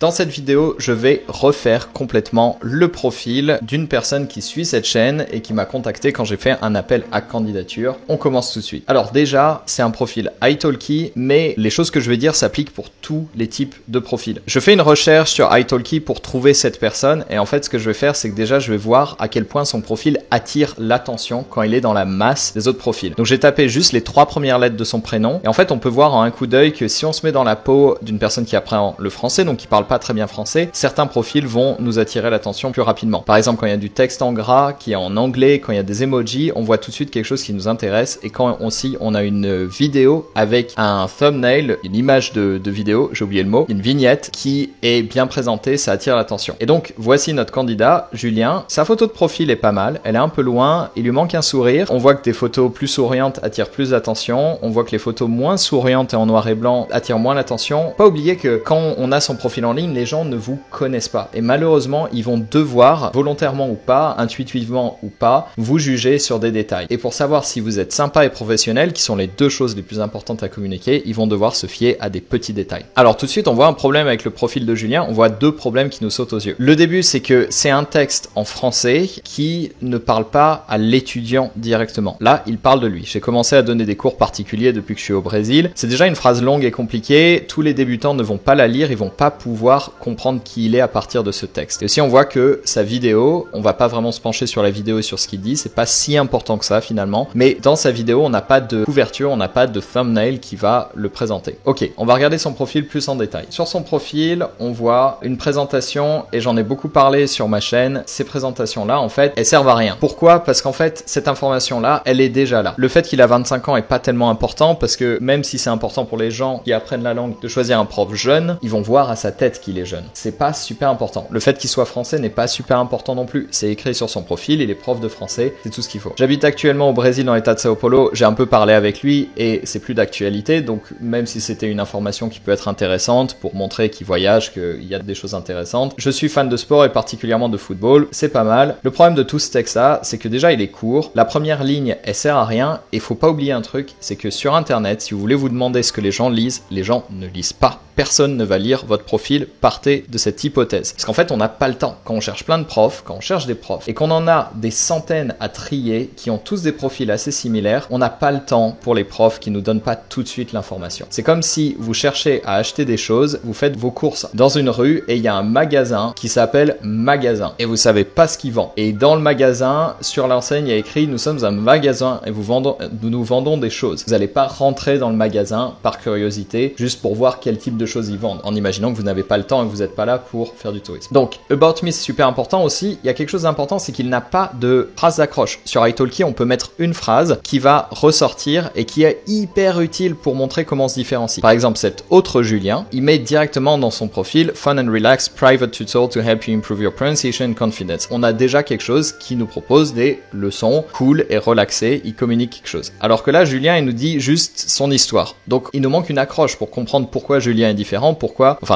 Dans cette vidéo, je vais refaire complètement le profil d'une personne qui suit cette chaîne et qui m'a contacté quand j'ai fait un appel à candidature. On commence tout de suite. Alors déjà, c'est un profil italki, mais les choses que je vais dire s'appliquent pour tous les types de profils. Je fais une recherche sur italki pour trouver cette personne et en fait, ce que je vais faire, c'est que déjà, je vais voir à quel point son profil attire l'attention quand il est dans la masse des autres profils. Donc j'ai tapé juste les 3 premières lettres de son prénom et en fait, on peut voir en un coup d'œil que si on se met dans la peau d'une personne qui apprend le français, donc qui parle pas très bien français, certains profils vont nous attirer l'attention plus rapidement. Par exemple, quand il y a du texte en gras, qui est en anglais, quand il y a des emojis, on voit tout de suite quelque chose qui nous intéresse. Et quand aussi on a une vidéo avec un thumbnail, une image de vidéo, j'ai oublié le mot, une vignette qui est bien présentée, ça attire l'attention. Et donc, voici notre candidat, Julien. Sa photo de profil est pas mal, elle est un peu loin, il lui manque un sourire. On voit que des photos plus souriantes attirent plus d'attention. On voit que les photos moins souriantes et en noir et blanc attirent moins l'attention. Pas oublier que quand on a son profil en ligne, les gens ne vous connaissent pas. Et malheureusement, ils vont devoir, volontairement ou pas, intuitivement ou pas, vous juger sur des détails. Et pour savoir si vous êtes sympa et professionnel, qui sont les deux choses les plus importantes à communiquer, ils vont devoir se fier à des petits détails. Alors tout de suite, on voit un problème avec le profil de Julien. On voit 2 problèmes qui nous sautent aux yeux. Le début, c'est que c'est un texte en français qui ne parle pas à l'étudiant directement. Là, il parle de lui. J'ai commencé à donner des cours particuliers depuis que je suis au Brésil. C'est déjà une phrase longue et compliquée. Tous les débutants ne vont pas la lire, ils vont pas pouvoir comprendre qui il est à partir de ce texte. Et aussi, on voit que sa vidéo, on va pas vraiment se pencher sur la vidéo et sur ce qu'il dit, c'est pas si important que ça finalement, mais dans sa vidéo, on n'a pas de couverture, on n'a pas de thumbnail qui va le présenter. Ok, on va regarder son profil plus en détail. Sur son profil, on voit une présentation, et j'en ai beaucoup parlé sur ma chaîne. Ces présentations-là, en fait, elles servent à rien. Pourquoi? Parce qu'en fait, cette information-là, elle est déjà là. Le fait qu'il a 25 ans est pas tellement important, parce que même si c'est important pour les gens qui apprennent la langue de choisir un prof jeune, ils vont voir à sa tête qu'il est jeune. C'est pas super important. Le fait qu'il soit français n'est pas super important non plus. C'est écrit sur son profil, il est prof de français, c'est tout ce qu'il faut. J'habite actuellement au Brésil dans l'état de Sao Paulo, j'ai un peu parlé avec lui et c'est plus d'actualité, donc même si c'était une information qui peut être intéressante pour montrer qu'il voyage, qu'il y a des choses intéressantes. Je suis fan de sport et particulièrement de football, c'est pas mal. Le problème de tout ce texte-là, c'est que déjà il est court, la première ligne, elle sert à rien et faut pas oublier un truc, c'est que sur internet, si vous voulez vous demander ce que les gens lisent, les gens ne lisent pas. Personne ne va lire votre profil, partez de cette hypothèse. Parce qu'en fait, on n'a pas le temps. Quand on cherche plein de profs, quand on cherche des profs, et qu'on en a des centaines à trier, qui ont tous des profils assez similaires, on n'a pas le temps pour les profs qui nous donnent pas tout de suite l'information. C'est comme si vous cherchez à acheter des choses, vous faites vos courses dans une rue, et il y a un magasin qui s'appelle Magasin. Et vous savez pas ce qu'il vend. Et dans le magasin, sur l'enseigne, il y a écrit « Nous sommes un magasin et nous vendons des choses ». Vous n'allez pas rentrer dans le magasin par curiosité, juste pour voir quel type de choses ils vendent, en imaginant que vous n'avez pas le temps et que vous n'êtes pas là pour faire du tourisme. Donc, About Me, c'est super important aussi. Il y a quelque chose d'important, c'est qu'il n'a pas de phrase d'accroche. Sur italki, on peut mettre une phrase qui va ressortir et qui est hyper utile pour montrer comment on se différencie. Par exemple, cet autre Julien, il met directement dans son profil « Fun and relaxed private tutorial to help you improve your pronunciation and confidence ». On a déjà quelque chose qui nous propose des leçons cool et relaxées, il communique quelque chose. Alors que là, Julien, il nous dit juste son histoire. Donc, il nous manque une accroche pour comprendre pourquoi Julien est différent,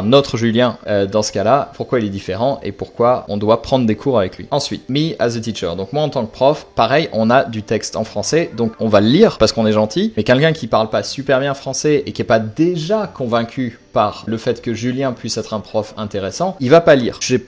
notre Julien dans ce cas-là, pourquoi il est différent et pourquoi on doit prendre des cours avec lui. Ensuite, me as a teacher. Donc moi en tant que prof, pareil, on a du texte en français, donc on va le lire parce qu'on est gentil, mais quelqu'un qui parle pas super bien français et qui est pas déjà convaincu par le fait que Julien puisse être un prof intéressant, il va pas lire. Je suis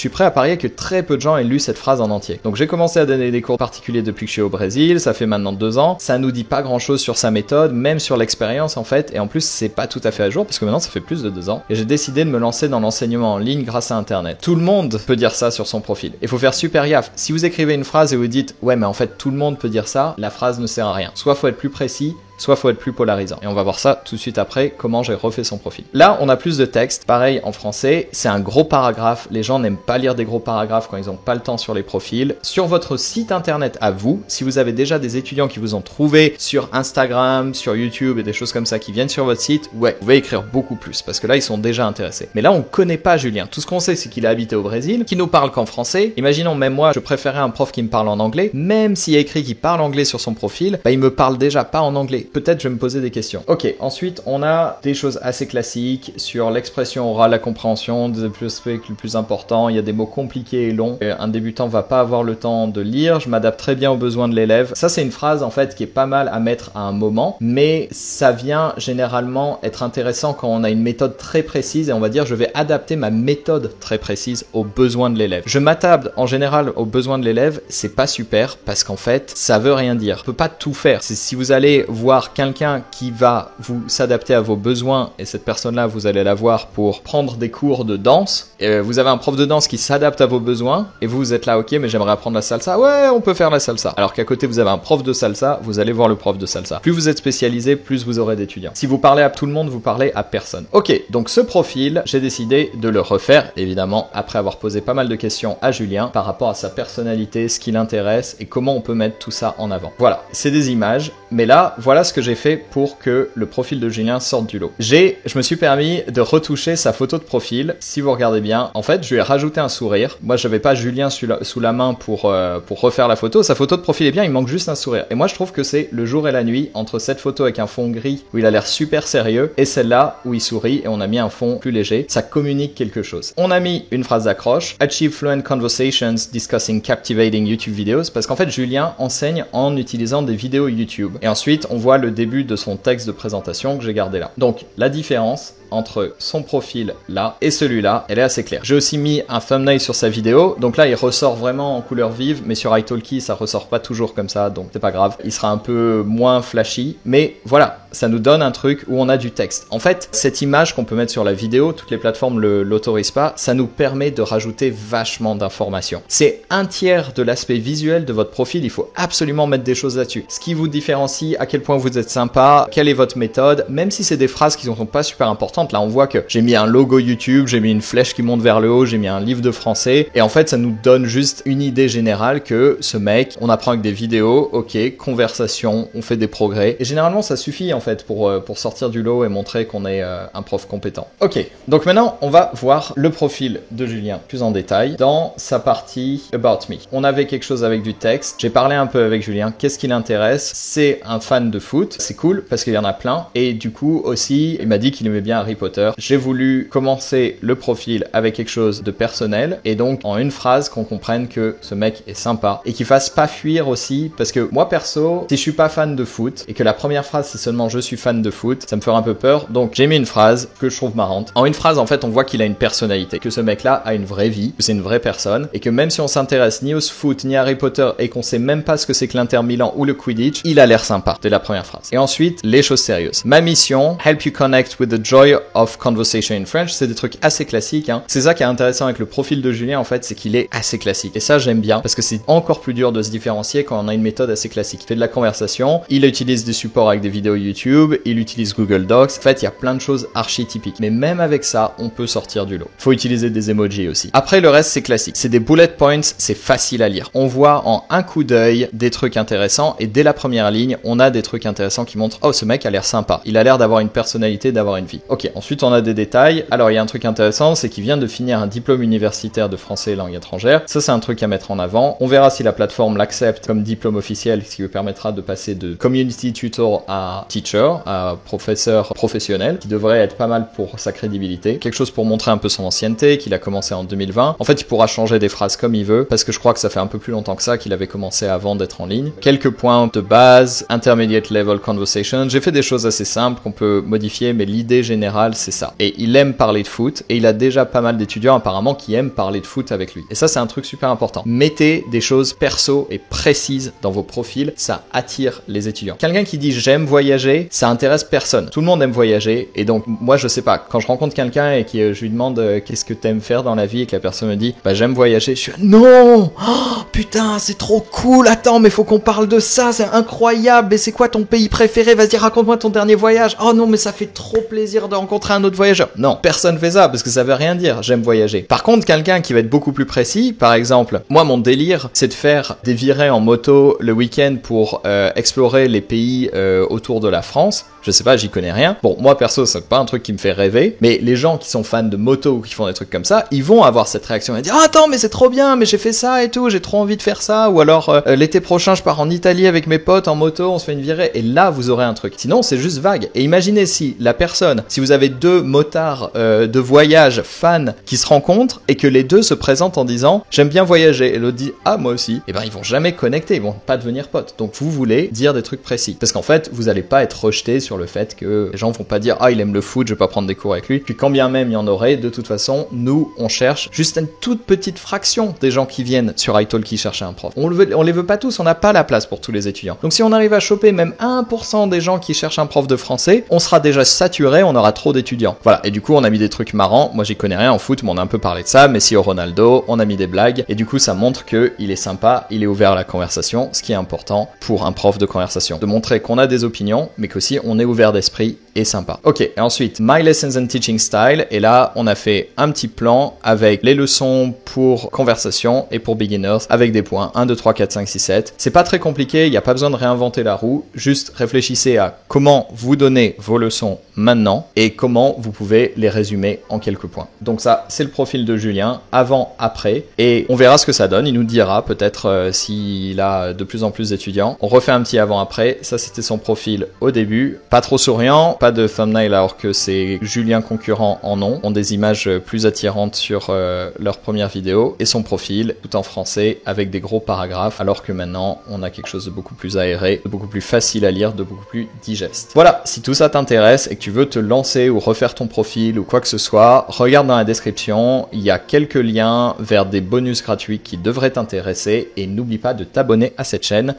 prêt à parier que très peu de gens aient lu cette phrase en entier. Donc j'ai commencé à donner des cours particuliers depuis que je suis au Brésil, ça fait maintenant 2 ans. Ça nous dit pas grand chose sur sa méthode, même sur l'expérience en fait, et en plus c'est pas tout à fait à jour parce que maintenant ça fait plus de 2 ans. Et j'ai décidé de me lancer dans l'enseignement en ligne grâce à internet. Tout le monde peut dire ça sur son profil. Il faut faire super gaffe. Si vous écrivez une phrase et vous dites « Ouais mais en fait tout le monde peut dire ça », la phrase ne sert à rien. Soit faut être plus précis, soit faut être plus polarisant. Et on va voir ça tout de suite après, comment j'ai refait son profil. Là, on a plus de texte. Pareil, en français, c'est un gros paragraphe. Les gens n'aiment pas lire des gros paragraphes quand ils n'ont pas le temps sur les profils. Sur votre site internet à vous, si vous avez déjà des étudiants qui vous ont trouvé sur Instagram, sur YouTube et des choses comme ça qui viennent sur votre site, ouais, vous pouvez écrire beaucoup plus parce que là, ils sont déjà intéressés. Mais là, on connaît pas Julien. Tout ce qu'on sait, c'est qu'il a habité au Brésil, qu'il nous parle qu'en français. Imaginons, même moi, je préférais un prof qui me parle en anglais. Même s'il y a écrit qu'il parle anglais sur son profil, bah, il me parle déjà pas en anglais. peut-être je vais me poser des questions. Ok, ensuite on a des choses assez classiques sur l'expression orale, la compréhension, des aspects les plus importants. Il y a des mots compliqués et longs. Un débutant va pas avoir le temps de lire. Je m'adapte très bien aux besoins de l'élève. Ça, c'est une phrase en fait qui est pas mal à mettre à un moment, mais ça vient généralement être intéressant quand on a une méthode très précise et on va dire je vais adapter ma méthode très précise aux besoins de l'élève. Je m'adapte en général aux besoins de l'élève, c'est pas super parce qu'en fait, ça veut rien dire. On peut pas tout faire. Si vous allez voir quelqu'un qui va vous s'adapter à vos besoins et cette personne-là, vous allez la voir pour prendre des cours de danse, vous avez un prof de danse qui s'adapte à vos besoins et vous êtes là, ok, mais j'aimerais apprendre la salsa. Ouais, on peut faire la salsa. Alors qu'à côté, vous avez un prof de salsa, vous allez voir le prof de salsa. Plus vous êtes spécialisé, plus vous aurez d'étudiants. Si vous parlez à tout le monde, vous parlez à personne. Ok, donc ce profil, j'ai décidé de le refaire, évidemment, après avoir posé pas mal de questions à Julien par rapport à sa personnalité, ce qui l'intéresse et comment on peut mettre tout ça en avant. Voilà, c'est des images, mais là, voilà ce que j'ai fait pour que le profil de Julien sorte du lot. Je me suis permis de retoucher sa photo de profil. Si vous regardez bien, en fait, je lui ai rajouté un sourire. Moi, j'avais pas Julien sous la main pour refaire la photo. Sa photo de profil est bien, il manque juste un sourire. Et moi, je trouve que c'est le jour et la nuit entre cette photo avec un fond gris où il a l'air super sérieux et celle-là où il sourit et on a mis un fond plus léger. Ça communique quelque chose. On a mis une phrase d'accroche. Achieve fluent conversations discussing captivating YouTube videos. Parce qu'en fait, Julien enseigne en utilisant des vidéos YouTube. Et ensuite, on voit le début de son texte de présentation que j'ai gardé là. Donc, la différence entre son profil là et celui-là, elle est assez claire. J'ai aussi mis un thumbnail sur sa vidéo, donc là il ressort vraiment en couleur vive, mais sur italki ça ressort pas toujours comme ça, donc c'est pas grave. Il sera un peu moins flashy, mais voilà, ça nous donne un truc où on a du texte. En fait, cette image qu'on peut mettre sur la vidéo, toutes les plateformes l'autorisent pas, ça nous permet de rajouter vachement d'informations. C'est un tiers de l'aspect visuel de votre profil, il faut absolument mettre des choses là-dessus. Ce qui vous différencie, à quel point vous êtes sympa, quelle est votre méthode, même si c'est des phrases qui ne sont pas super importantes. Là, on voit que j'ai mis un logo YouTube, j'ai mis une flèche qui monte vers le haut, j'ai mis un livre de français. Et en fait, ça nous donne juste une idée générale que ce mec, on apprend avec des vidéos, ok, conversation, on fait des progrès. Et généralement, ça suffit en fait pour sortir du lot et montrer qu'on est un prof compétent. Ok, donc maintenant, on va voir le profil de Julien plus en détail dans sa partie About Me. On avait quelque chose avec du texte. J'ai parlé un peu avec Julien. Qu'est-ce qui l'intéresse? C'est un fan de foot. C'est cool parce qu'il y en a plein. Et du coup, aussi, il m'a dit qu'il aimait bien Harry Potter. J'ai voulu commencer le profil avec quelque chose de personnel et donc en une phrase qu'on comprenne que ce mec est sympa et qu'il fasse pas fuir aussi parce que moi perso, si je suis pas fan de foot et que la première phrase c'est seulement je suis fan de foot, ça me fera un peu peur. Donc j'ai mis une phrase que je trouve marrante. En une phrase en fait on voit qu'il a une personnalité, que ce mec là a une vraie vie, que c'est une vraie personne et que même si on s'intéresse ni au foot ni à Harry Potter et qu'on sait même pas ce que c'est que l'Inter Milan ou le Quidditch, il a l'air sympa. C'est la première phrase. Et ensuite les choses sérieuses. Ma mission, help you connect with the joy of conversation in French, c'est des trucs assez classiques, hein. C'est ça qui est intéressant avec le profil de Julien en fait, c'est qu'il est assez classique. Et ça j'aime bien parce que c'est encore plus dur de se différencier quand on a une méthode assez classique. Il fait de la conversation, il utilise des supports avec des vidéos YouTube, il utilise Google Docs. En fait, il y a plein de choses archétypiques. Mais même avec ça, on peut sortir du lot. Faut utiliser des emojis aussi. Après, le reste, c'est classique. C'est des bullet points, c'est facile à lire. On voit en un coup d'œil des trucs intéressants et dès la première ligne, on a des trucs intéressants qui montrent oh, ce mec a l'air sympa. Il a l'air d'avoir une personnalité, d'avoir une vie. Ok, ensuite, on a des détails. Alors, il y a un truc intéressant, c'est qu'il vient de finir un diplôme universitaire de français et langue étrangère. Ça, c'est un truc à mettre en avant. On verra si la plateforme l'accepte comme diplôme officiel, ce qui lui permettra de passer de community tutor à teacher, à professeur professionnel, qui devrait être pas mal pour sa crédibilité. Quelque chose pour montrer un peu son ancienneté, qu'il a commencé en 2020. En fait, il pourra changer des phrases comme il veut, parce que je crois que ça fait un peu plus longtemps que ça qu'il avait commencé avant d'être en ligne. Quelques points de base, intermediate level conversation. J'ai fait des choses assez simples qu'on peut modifier, mais l'idée générale, c'est ça. Et il aime parler de foot, et il a déjà pas mal d'étudiants apparemment qui aiment parler de foot avec lui. Et ça, c'est un truc super important. Mettez des choses perso et précises dans vos profils, ça attire les étudiants. Quelqu'un qui dit j'aime voyager, ça intéresse personne. Tout le monde aime voyager, et donc moi je sais pas, quand je rencontre quelqu'un et que je lui demande qu'est-ce que t'aimes faire dans la vie et que la personne me dit bah j'aime voyager, je suis non, oh, putain c'est trop cool, attends mais faut qu'on parle de ça, c'est incroyable, et c'est quoi ton pays préféré, vas-y raconte-moi ton dernier voyage, oh non mais ça fait trop plaisir de rencontrer un autre voyageur. Non, personne fait ça parce que ça veut rien dire, j'aime voyager. Par contre quelqu'un qui va être beaucoup plus précis, par exemple, moi mon délire c'est de faire des virées en moto le week-end pour explorer les pays autour de la France. Je sais pas, j'y connais rien. Bon, moi perso, c'est pas un truc qui me fait rêver, mais les gens qui sont fans de moto ou qui font des trucs comme ça, ils vont avoir cette réaction et dire ah, attends, mais c'est trop bien, mais j'ai fait ça et tout, j'ai trop envie de faire ça, ou alors l'été prochain je pars en Italie avec mes potes en moto, on se fait une virée, et là vous aurez un truc. Sinon c'est juste vague. Et imaginez si la personne, si vous avez deux motards de voyage fans qui se rencontrent et que les deux se présentent en disant j'aime bien voyager, et l'autre dit ah moi aussi, et ben ils vont jamais connecter, ils vont pas devenir potes. Donc vous voulez dire des trucs précis, parce qu'en fait vous allez pas être rejeté sur le fait que les gens vont pas dire ah il aime le foot, je vais pas prendre des cours avec lui. Puis quand bien même il y en aurait, de toute façon nous on cherche juste une toute petite fraction des gens qui viennent sur italki chercher un prof. On les veut pas tous, on n'a pas la place pour tous les étudiants. Donc si on arrive à choper même 1% des gens qui cherchent un prof de français, on sera déjà saturé, on aura trop d'étudiants. Voilà, et du coup on a mis des trucs marrants. Moi j'y connais rien en foot, mais on a un peu parlé de ça. Messi au Ronaldo, on a mis des blagues, et du coup ça montre que il est sympa, il est ouvert à la conversation, ce qui est important pour un prof de conversation. De montrer qu'on a des opinions, mais qu'aussi on est ouvert d'esprit et sympa. Ok, et ensuite, My Lessons and Teaching Style, et là on a fait un petit plan avec les leçons pour conversation et pour beginners, avec des points 1, 2, 3, 4, 5, 6, 7. C'est pas très compliqué, il n'y a pas besoin de réinventer la roue, juste réfléchissez à comment vous donnez vos leçons maintenant et comment vous pouvez les résumer en quelques points. Donc ça, c'est le profil de Julien, avant, après, et on verra ce que ça donne, il nous dira peut-être s'il a de plus en plus d'étudiants. On refait un petit avant-après, ça c'était son profil au début, pas trop souriant, pas de thumbnail alors que c'est Julien concurrent en nom, ont des images plus attirantes sur leur première vidéo, et son profil tout en français avec des gros paragraphes, alors que maintenant on a quelque chose de beaucoup plus aéré, de beaucoup plus facile à lire, de beaucoup plus digeste. Voilà, si tout ça t'intéresse et que tu veux te lancer ou refaire ton profil ou quoi que ce soit, regarde dans la description, il y a quelques liens vers des bonus gratuits qui devraient t'intéresser, et n'oublie pas de t'abonner à cette chaîne